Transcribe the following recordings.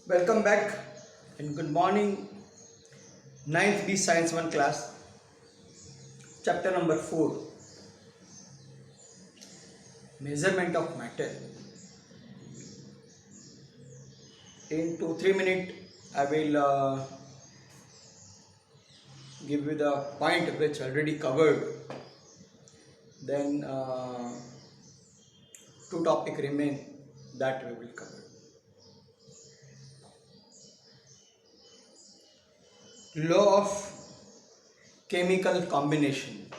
Welcome back and good morning. Ninth B Science 1 class, chapter number 4, measurement of matter. In 2-3 minutes, I will give you the point which already covered. Then two topic remain that we will cover. Law of chemical combination.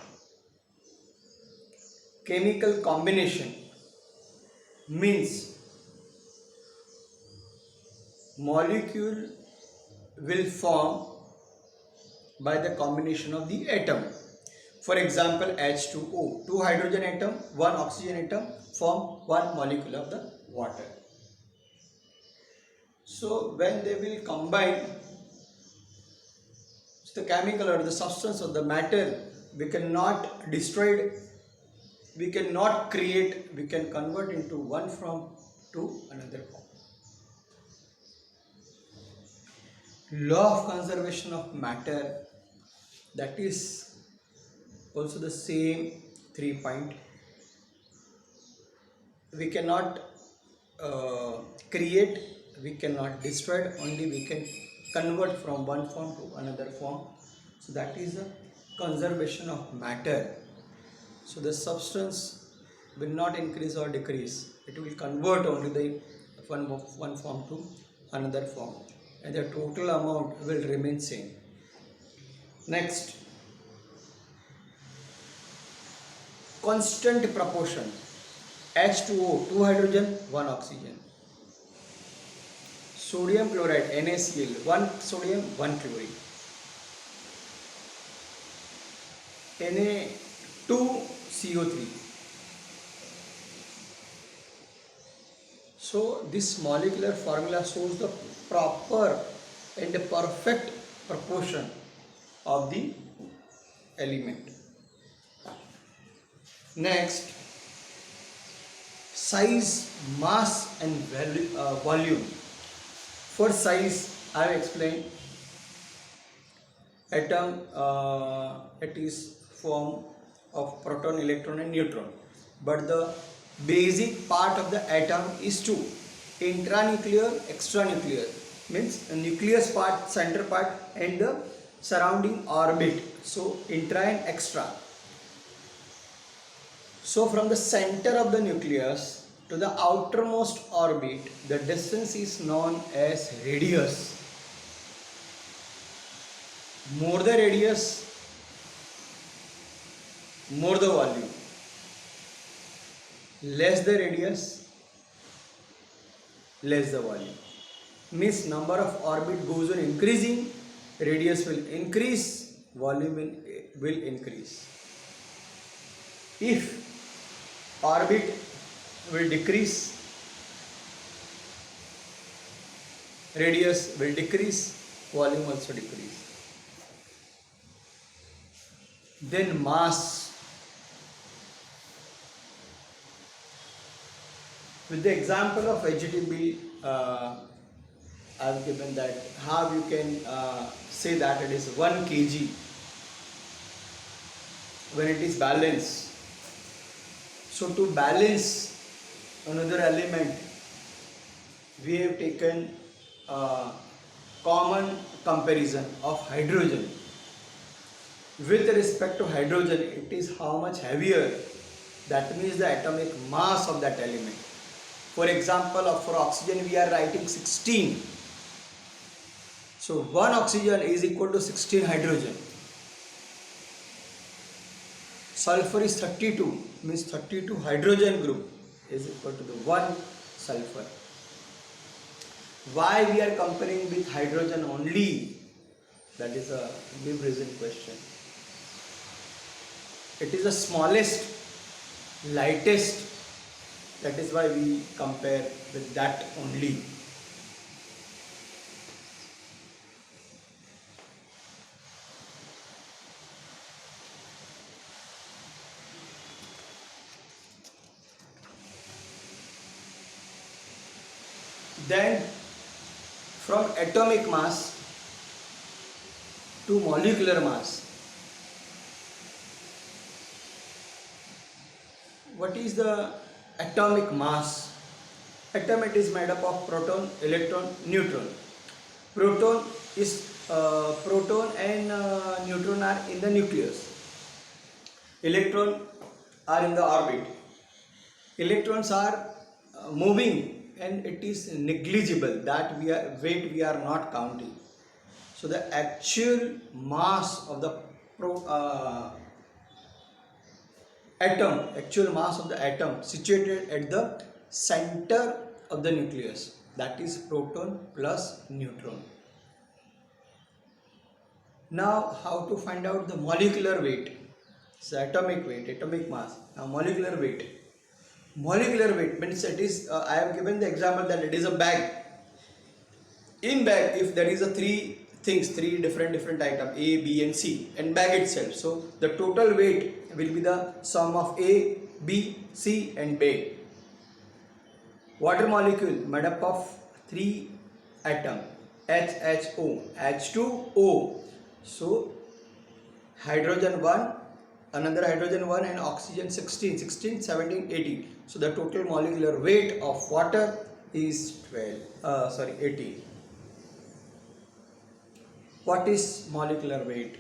Chemical combination means molecule will form by the combination of the atom. For example, H2O, two hydrogen atom, one oxygen atom form one molecule of the water. So when they will combine, the chemical or the substance of the matter, we cannot destroy it, we cannot create, we can convert into one form to another form. Law of conservation of matter, that is also the same 3 point. We cannot create, we cannot destroy it, only we can convert from one form to another form. So that is a conservation of matter. So the substance will not increase or decrease, it will convert only the one form to another form, and the total amount will remain same. Next, constant proportion. H2O, two hydrogen, one oxygen. Sodium chloride, NaCl, one sodium, one chlorine. Na2CO3. So this molecular formula shows the proper and the perfect proportion of the element. Next, size, mass and volume. For size, I have explained atom, it is form of proton, electron and neutron, but the basic part of the atom is two: intranuclear, extranuclear, means the nucleus part, center part, and the surrounding orbit. So intra and extra. So from the center of the nucleus to the outermost orbit, the distance is known as radius. More the radius, more the volume. Less the radius, less the volume. Means number of orbit goes on increasing, radius will increase, volume will increase. If orbit will decrease, radius will decrease, volume also decrease. Then mass. With the example of vegetable, I have given that how you can say that it is 1 kg when it is balanced. So to balance another element, we have taken a common comparison of hydrogen. With respect to hydrogen, it is how much heavier, that means the atomic mass of that element. For example, for oxygen we are writing 16. So 1 oxygen is equal to 16 hydrogen. Sulfur is 32, means 32 hydrogen group is equal to the 1 sulfur. Why we are comparing with hydrogen only? That is a big reason question. It is the smallest, lightest, that is why we compare with that only. Then from atomic mass to molecular mass. What is the atomic mass? Atom, it is made up of proton, electron, neutron. Proton is proton and neutron are in the nucleus. Electron are in the orbit. Electrons are moving, and it is negligible, that weight we are not counting. So the actual mass of the actual mass of the atom situated at the center of the nucleus, that is proton plus neutron. Now how to find out the molecular weight? So atomic weight, atomic mass. Now molecular weight. Molecular weight means it is, I have given the example that it is a bag. In bag, if there is a three different item, A, B and C, and bag itself, so the total weight will be the sum of A, B, C and B. Water molecule made up of three atoms, HHO, H2O. So hydrogen 1, another hydrogen 1 and oxygen 16, 17, 18. So the total molecular weight of water is 18. What is molecular weight?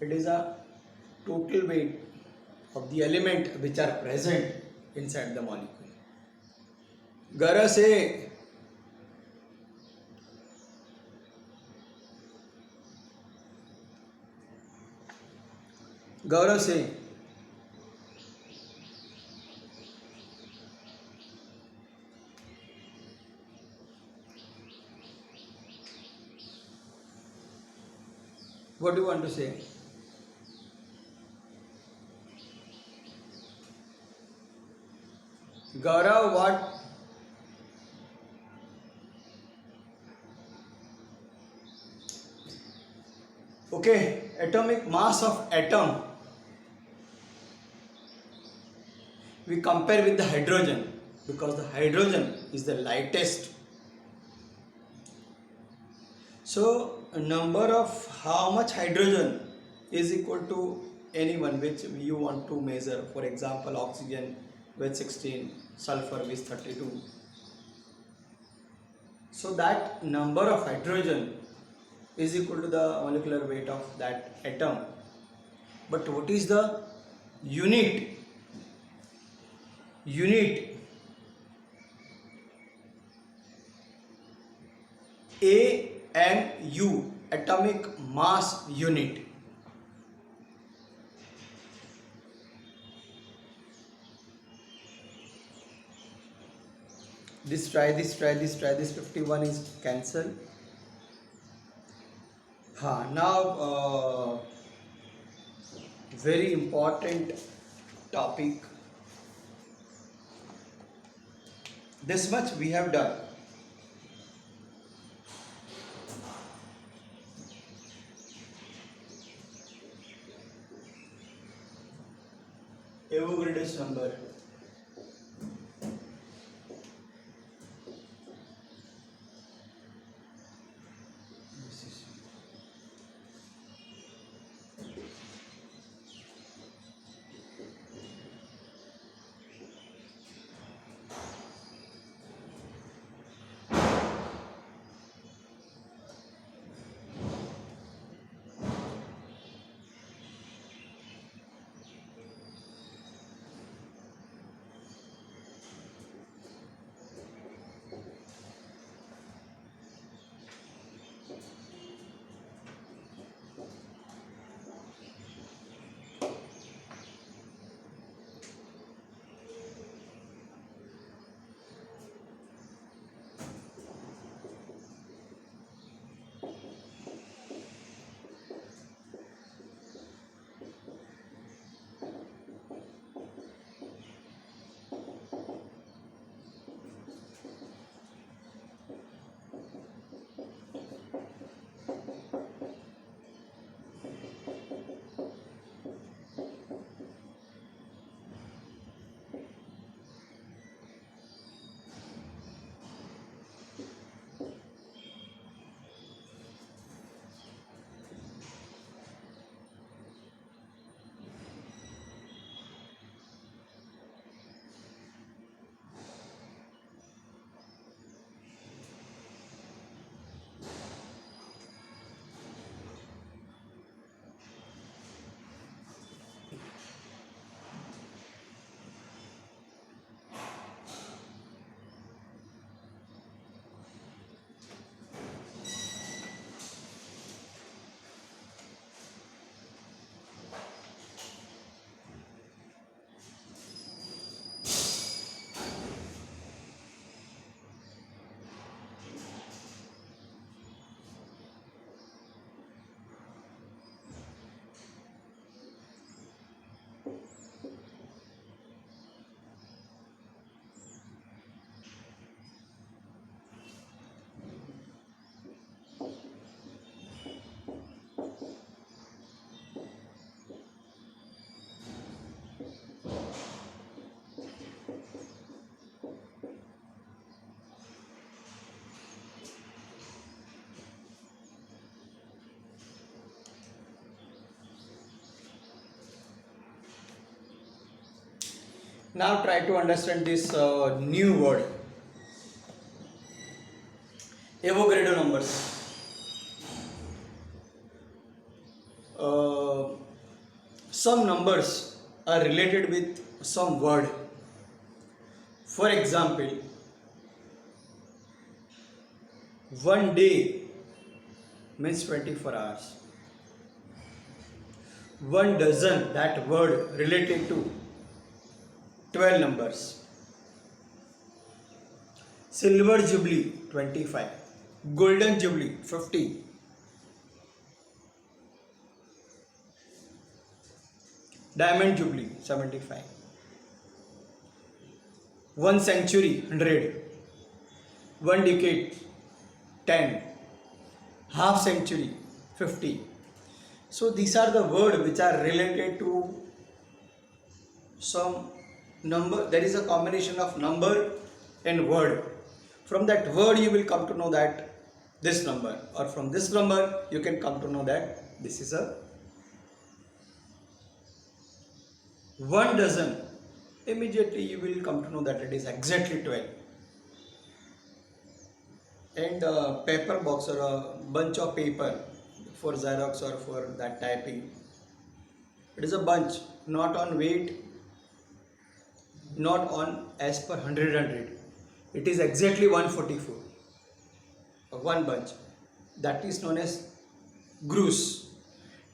It is a total weight of the element which are present inside the molecule. Gara se Gaurav se what do you want to say? Gaurav, what? Okay, atomic mass of atom we compare with the hydrogen, because the hydrogen is the lightest. So a number of how much hydrogen is equal to anyone which you want to measure. For example, oxygen with 16, sulfur with 32. So that number of hydrogen is equal to the molecular weight of that atom. But what is the unit? AMU, atomic mass unit. Try this 51 is cancelled. Now very important topic. This much we have done. Avogadro's number. Now try to understand this new word, Avogadro numbers. Uh, some numbers are related with some word. For example, one day means 24 hours. One dozen, that word related to 12 numbers. Silver Jubilee 25. Golden Jubilee 50. Diamond Jubilee 75. One century 100. One decade 10. Half century 50. So these are the words which are related to some number. There is a combination of number and word. From that word you will come to know that this number, or from this number you can come to know that this is a one dozen. Immediately you will come to know that it is exactly 12. And a paper box or a bunch of paper for Xerox or for that typing, it is a bunch, not on weight, not on as per 100. It is exactly 144. One bunch. That is known as gross.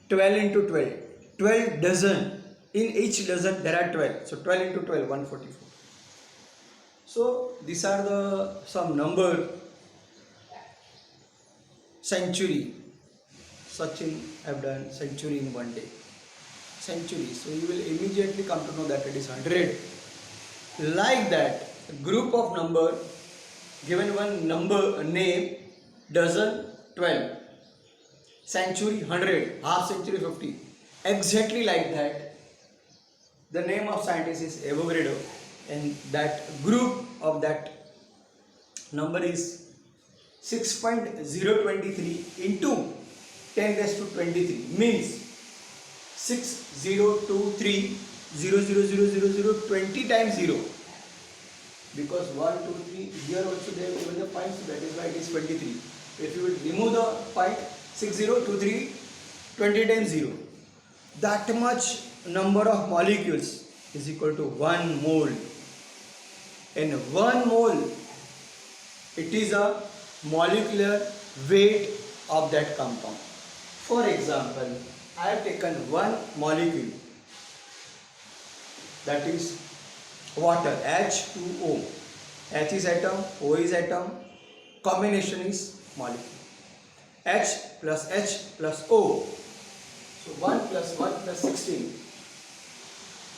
12 into 12. 12 dozen. In each dozen there are 12. So 12 into 12, 144. So these are the some number. Century. Sachin have done century in one day. Century. So you will immediately come to know that it is 100. Like that, a group of number, given one number name, dozen 12, century 100, half century 50. Exactly like that, the name of scientist is Avogadro, and that group of that number is 6.023 into 10 raised to 23, means 6023 20 times 0, because 1 2 3 here also they have given the point, so that is why it is 23. If you will remove the point, 6023 20 times 0, that much number of molecules is equal to 1 mole. And 1 mole, it is a molecular weight of that compound. For example, I have taken one molecule, that is water, H2O. H is atom, O is atom, combination is molecule. H plus O. So 1 plus 1 plus 16.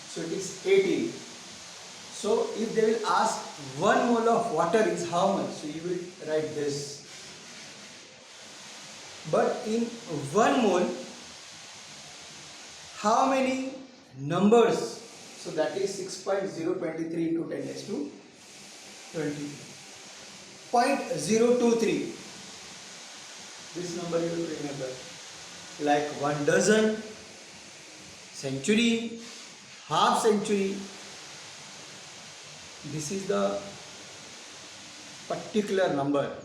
So it is 18. So if they will ask 1 mole of water is how much, so you will write this. But in 1 mole, how many numbers? So that is 6.023 into 10 raised to 20. 0.023. This number you will remember. Like 1 dozen, century, half century. This is the particular number.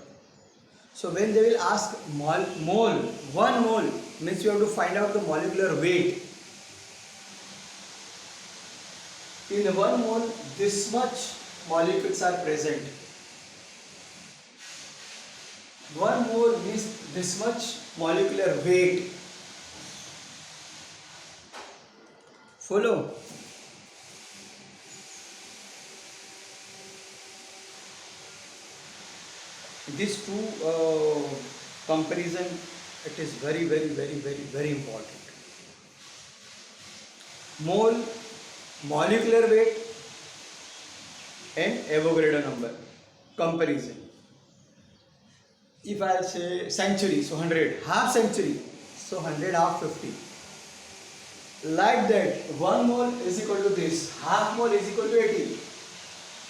So when they will ask mole, 1 mole means you have to find out the molecular weight. In 1 mole, this much molecules are present. 1 mole means this much molecular weight. Follow? These two comparison, it is very important. Mole, molecular weight, and Avogadro number comparison. If I say century, so 100, half century, so 100 half 50. Like that, 1 mole is equal to this, half mole is equal to 80,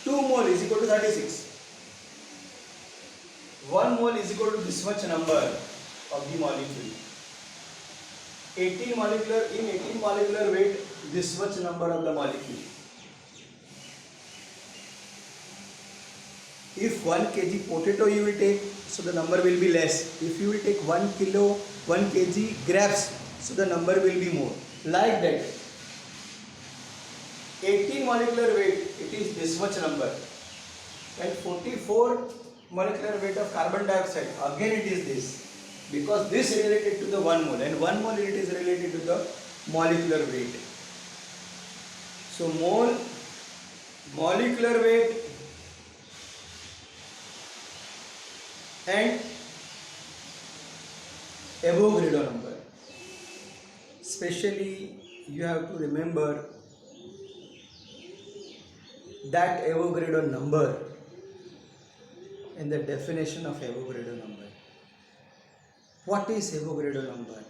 2 mole is equal to 36. 1 mole is equal to this much number of the molecule. 18 molecular weight, this much number of the molecule. If 1 kg potato you will take, so the number will be less. If you will take 1 kilo, 1 kg grapes, so the number will be more. Like that. 18 molecular weight, it is this much number. And 44 molecular weight of carbon dioxide, again it is this. Because this is related to the 1 mole, and 1 mole it is related to the molecular weight. So mole, molecular weight and Avogadro number. Especially you have to remember that Avogadro number in the definition of Avogadro number. What is Avogadro number?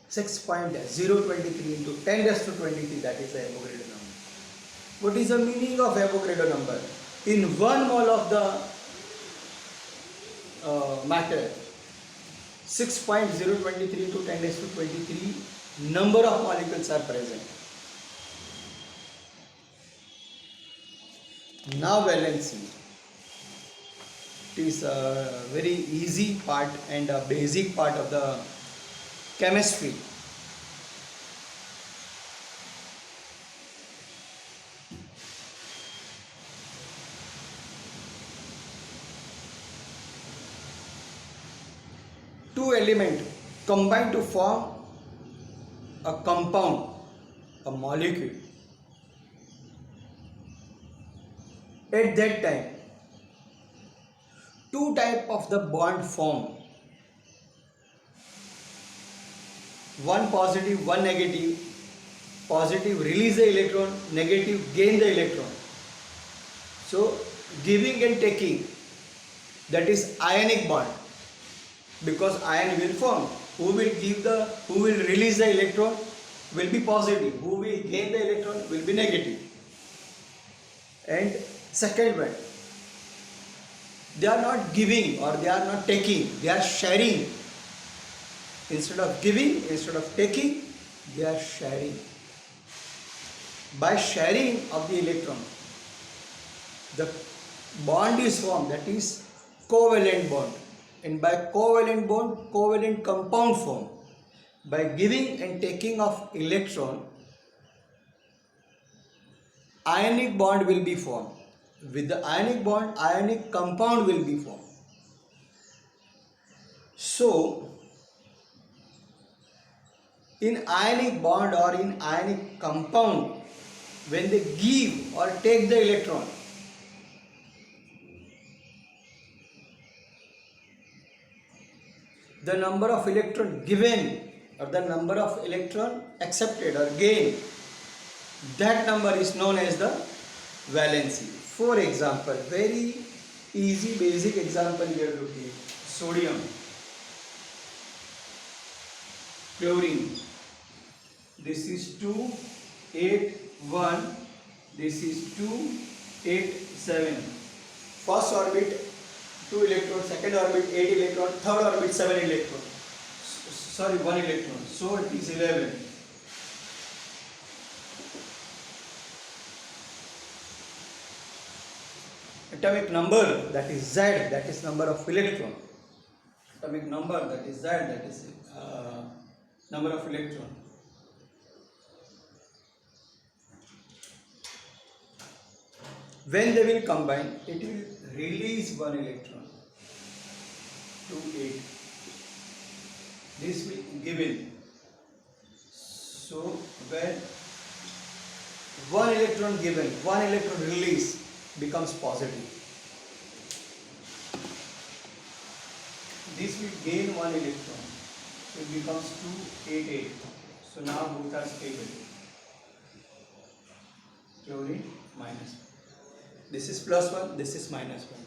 6.023 into 10 raised to 23, that is the Avogadro number. What is the meaning of Avogadro number? In 1 mole of the matter, 6.023 into 10 raised to 23 number of molecules are present. Now valency. It is a very easy part and a basic part of the chemistry. Two elements combine to form a compound, a molecule. At that time, two types of the bond form. One positive, one negative. Positive release the electron, negative gain the electron. So giving and taking, that is ionic bond. Because ion will form. Who will release the electron will be positive. Who will gain the electron will be negative. And second one, they are not giving or they are not taking, they are sharing. Instead of giving, instead of taking, they are sharing. By sharing of the electron, the bond is formed, that is covalent bond. And by covalent bond, covalent compound form. By giving and taking of electron, ionic bond will be formed. With the ionic bond, ionic compound will be formed. So, in ionic bond or in ionic compound, when they give or take the electron, the number of electron given or the number of electron accepted or gained, that number is known as the valency. For example, very easy basic example we are looking. Sodium, chlorine. This is 2, 8, 1. This is 2, 8, 7. First orbit 2 electron, second orbit 8 electron, third orbit 7 electron. Sorry, 1 electron. So it is 11. Atomic number, that is Z, that is number of electron. Atomic number, that is Z, that is number of electron. When they will combine, it will release 1 electron to 8. This will given. So when 1 electron given, 1 electron release becomes positive. This will gain 1 electron. So it becomes 2, 8, 8. So now both are stable. Chlorine minus 1. This is plus 1, this is minus 1.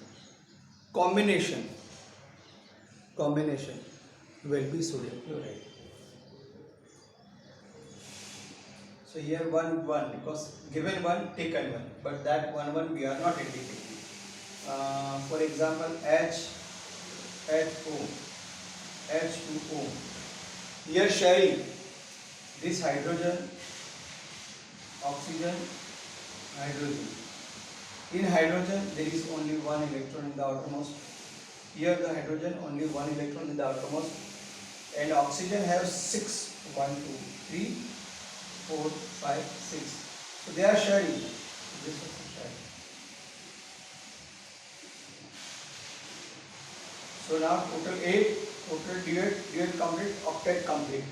Combination will be sodium chloride. So here 1, 1, because given 1, taken 1, but that 1, 1 we are not indicating. For example, HO, H2O. Here sharing this hydrogen, oxygen, hydrogen. In hydrogen, there is only one electron in the outermost. Here the hydrogen only one electron in the outermost, and oxygen has six. 1, 2, 3, 4, 5, 6. So they are sharing. This also sharing. So now total 8, total duet complete, octet complete.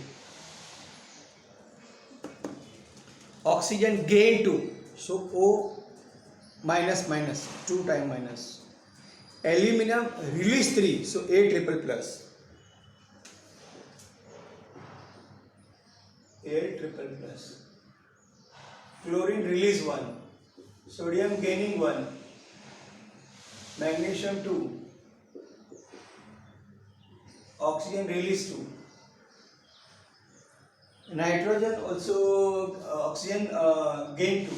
Oxygen gain 2. So O minus minus, 2 time minus. Aluminum release 3. So A triple plus. A triple plus. Chlorine release 1. Sodium gaining 1. Magnesium 2. Oxygen release 2. Nitrogen also oxygen gain 2.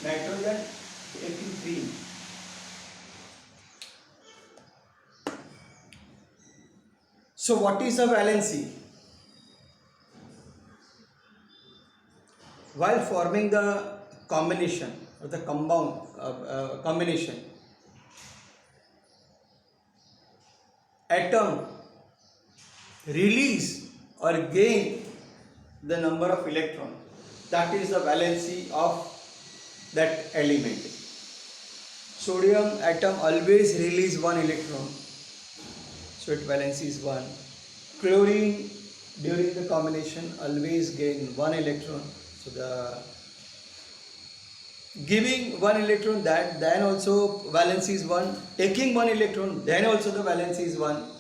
Nitrogen taking 3. So what is the valency? While forming the combination or the compound combination, atom release or gain the number of electron. That is the valency of that element. Sodium atom always release one electron, so its valency is 1. Chlorine during the combination always gain one electron, so the giving one electron, that then also valency is 1. Taking one electron, then also the valency is 1.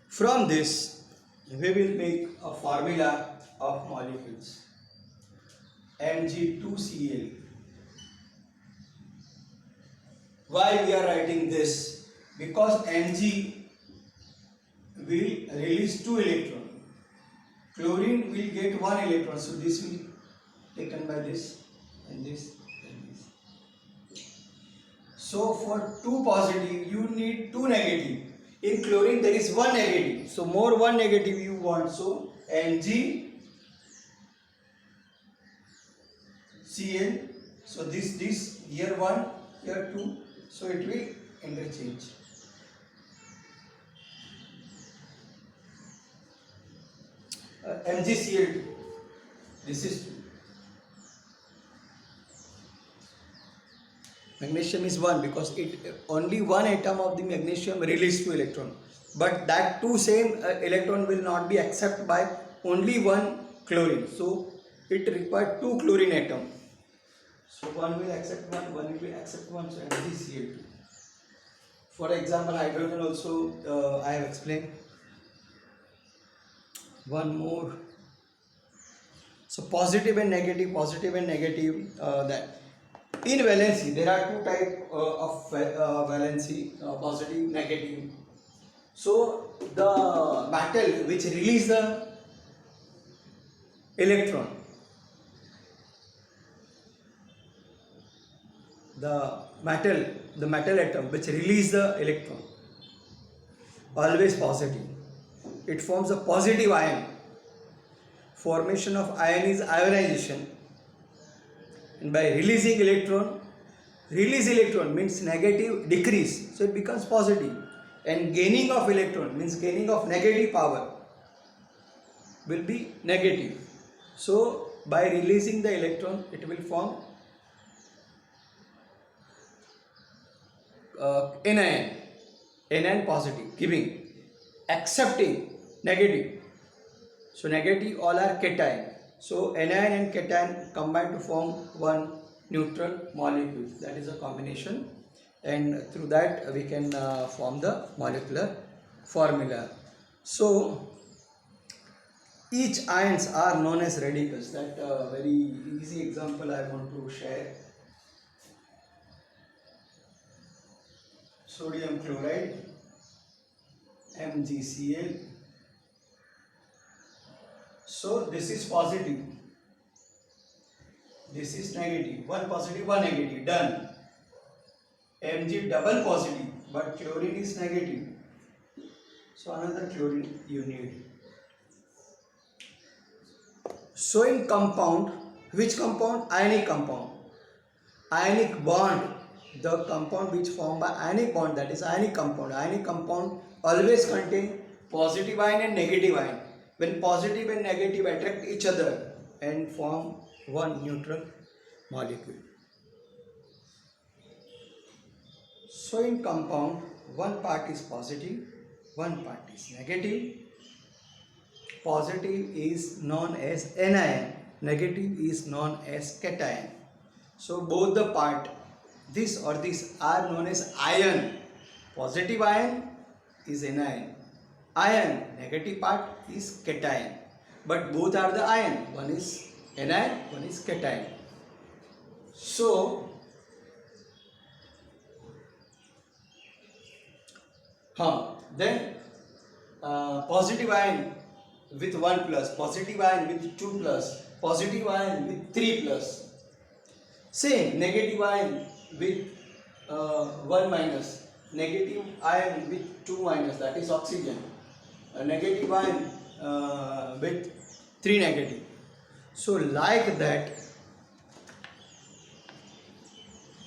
From this, we will make a formula of molecules. Mg2Cl. Why we are writing this? Because Mg will release 2 electrons. Chlorine will get 1 electron. So this will taken by this and this and this. So for 2 positive, you need 2 negative. In chlorine there is 1 negative. So more 1 negative you want. So Mg Cl. So this here 1, here 2. So it will interchange. MgCl2. This is 2. Magnesium is 1 because it only one atom of the magnesium release 2 electron. But that 2 same electron will not be accepted by only one chlorine. So it requires 2 chlorine atom. So one will accept one will accept one. So MgCl2. For example, hydrogen also I have explained. One more. So positive and negative, that. In valency, there are 2 types of valency, positive, negative. So the metal which release the electron, the metal atom which release the electron, always positive. It forms a positive ion. Formation of ion is ionization. And by release electron means negative decrease, so it becomes positive. And gaining of electron means gaining of negative power will be negative. So by releasing the electron, it will form anion positive, giving, accepting negative. So negative all are cation. So anion and cation combine to form one neutral molecule. That is a combination, and through that we can form the molecular formula. So each ions are known as radicals. That very easy example I want to share. Sodium chloride, MgCl. So this is positive, this is negative. One positive, one negative. Done. Mg double positive, but chlorine is negative. So another chlorine you need. So in compound, which compound? Ionic compound. Ionic bond, the compound which formed by ionic bond, that is ionic compound. Ionic compound always contain positive ion and negative ion. When positive and negative attract each other and form one neutral molecule. So in compound, one part is positive, one part is negative. Positive is known as anion, negative is known as cation. So both the part, this or this, are known as ion. Positive ion is anion. Ion, negative part is cation. But both are the ion. One is anion, one is cation. So, then positive ion with 1 plus, positive ion with 2 plus, positive ion with 3 plus. Same, negative ion with 1 minus, negative ion with 2 minus, that is oxygen, a negative ion with 3 negative. So like that,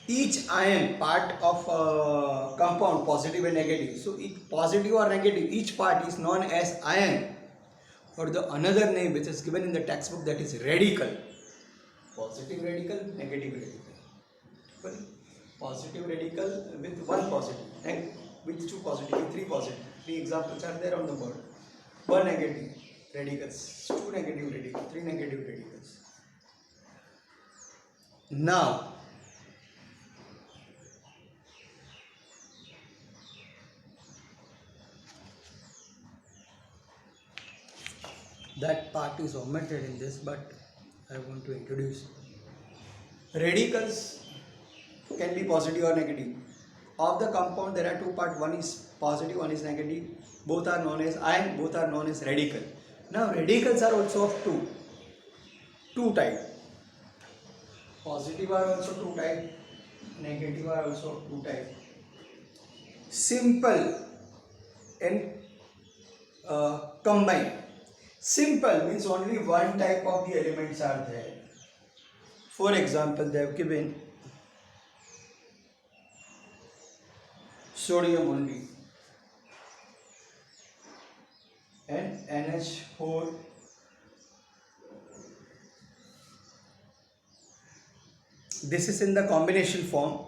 each ion part of compound, positive and negative. So each positive or negative, each part is known as ion, or the another name which is given in the textbook, that is radical. Positive radical, negative radical. Positive radical with 1 positive and with 2 positive, with 3 positive. 3 examples are there on the board. 1 negative radicals, 2 negative radicals, 3 negative radicals. Now, that part is omitted in this, but I want to introduce. Radicals can be positive or negative. Of the compound, there are 2 parts. One is positive, one is negative. Both are known as ion, both are known as radical. Now, radicals are also of two type. Positive are also 2 type. Negative are also 2 type. Simple and combined. Simple means only one type of the elements are there. For example, they have given sodium only and NH4 . This is in the combination form.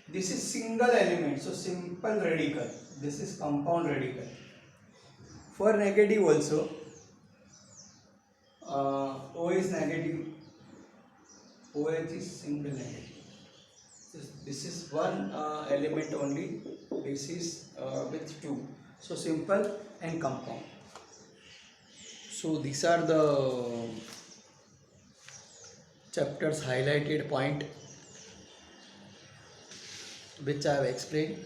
This is single element, so simple radical. This is compound radical. For negative also, O is negative, OH is single negative. This is one element only, this is with 2. So simple and compound. So these are the chapters highlighted point which I have explained.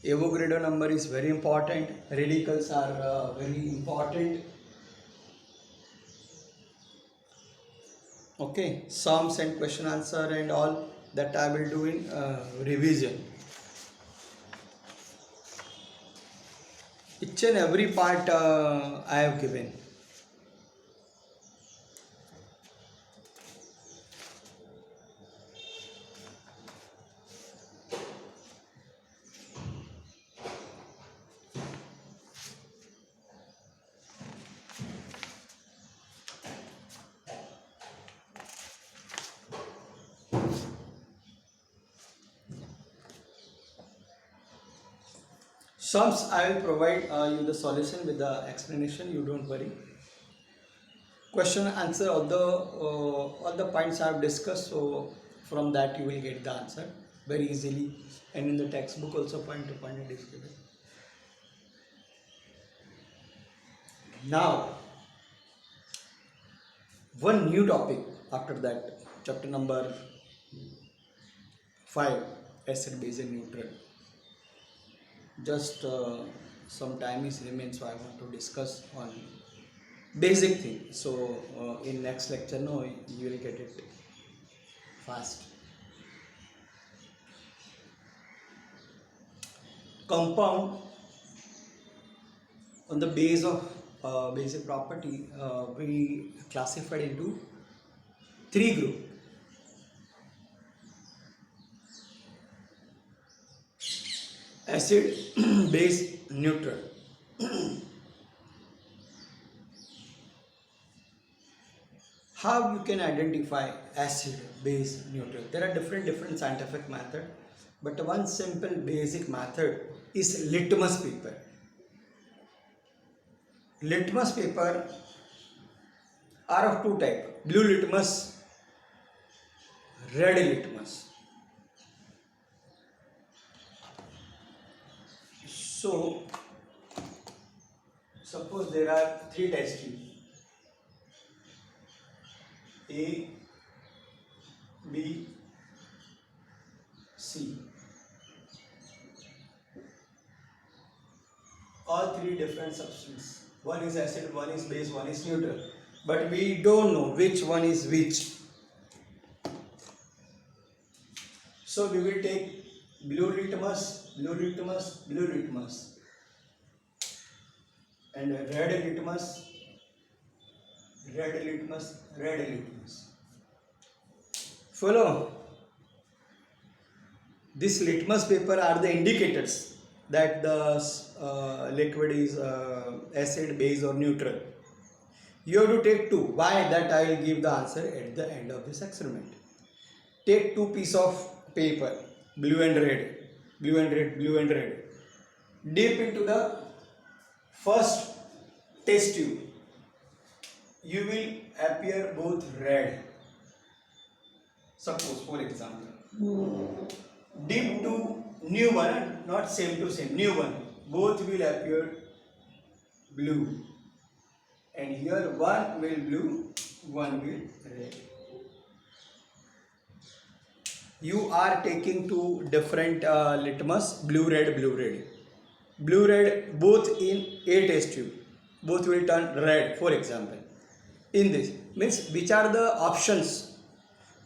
Avogadro number is very important. Radicals are very important. Okay, sums and question answer and all that I will do in revision. Each and every part I have given. Sums I will provide you the solution with the explanation, you don't worry. Question answer, all the points I have discussed, so from that you will get the answer very easily, and in the textbook also point to point it is given. Now one new topic after that, chapter number 5, acid, base and neutral. Just some time is remains, so I want to discuss on basic thing. So in next lecture, no, you will get it fast. Compound on the base of basic property, we classified into three groups. Acid, base, neutral. How you can identify acid, base, neutral? There are different scientific method, but one simple basic method is litmus paper. Litmus paper are of two types: blue litmus, red litmus. So suppose there are three test tubes, A, B, C. All three different substances. One is acid, one is base, one is neutral. But we don't know which one is which. So we will take blue litmus, blue litmus, blue litmus, and red litmus, red litmus, red litmus. Follow? This litmus paper are the indicators that the liquid is acid, base or neutral. You have to take two. Why? That I will give the answer at the end of this experiment. Take two pieces of paper, blue and red, blue and red, blue and red. Dip into the first test tube. You will appear both red. Suppose, for example, dip to new one, not same to same, new one. Both will appear blue. And here one will blue, one will red. You are taking two different litmus, blue red, blue red. Blue red both in a test tube. Both will turn red, for example. In this means which are the options?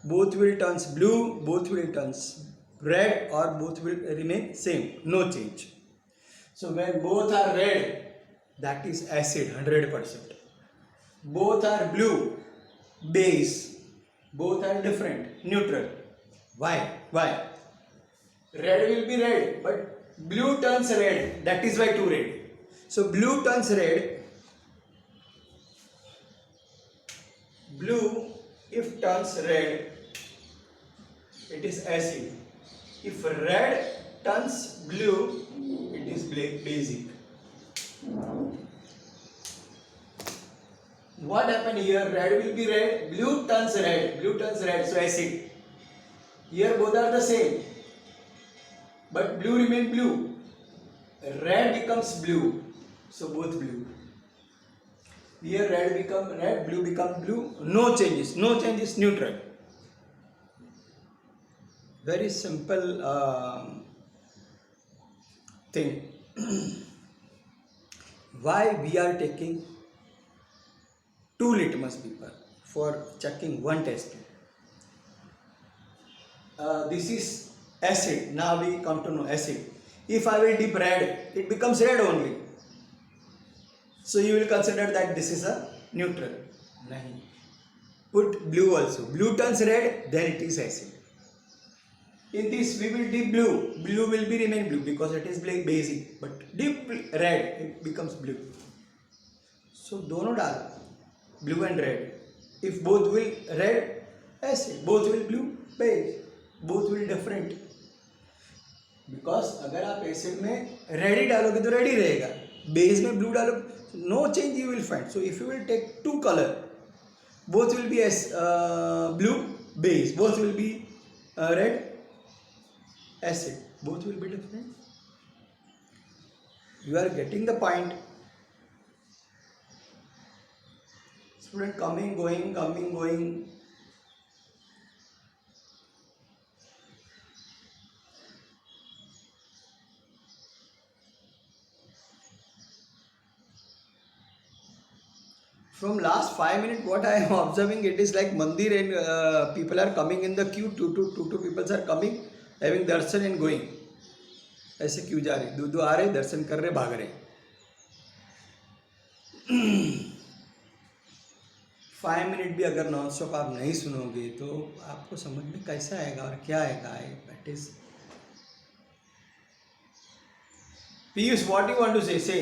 Both will turns blue, both will turns red, or both will remain same, no change. So when both are red, that is acid 100%. Both are blue, base. Both are different, neutral. Why? Why? Red will be red, but blue turns red. That is why two red. So blue turns red. Blue, if turns red, it is acid. If red turns blue, it is basic. What happened here? Red will be red, blue turns red, so acid. Here both are the same, but blue remain blue. Red becomes blue, so both blue. Here red become red, blue become blue. No changes, neutral. Very simple thing. Why we are taking two litmus paper for checking one test tube? This is acid. Now we come to know acid. If I will dip red, it becomes red only. So you will consider that this is a neutral. Nahi. Put blue also. Blue turns red, then it is acid. In this we will dip blue. Blue will be remain blue because it is basic. But dip red, it becomes blue. So dono dal, blue and red. If both will red, acid. Both will blue, base. Both will different. Because अगर आप acid में red ही डालोगे तो red ही रहेगा, base में blue डालोगे, no change you will find. So if you will take two color, both will be as blue, base. Both will be red, acid. Both will be different. You are getting the point. Student coming, going, coming, going. From last 5 minutes, what I am observing, it is like mandir and people are coming in the queue. Two people are coming, having darshan and going. ऐसे क्यों जा रहे? दो आ रहे, दर्शन कर रहे, भाग रहे. 5 मिनट भी अगर नॉन स्टॉप आप नहीं सुनोगे तो आपको समझ में कैसा आएगा और क्या आएगा? That is Piyush, what you want to से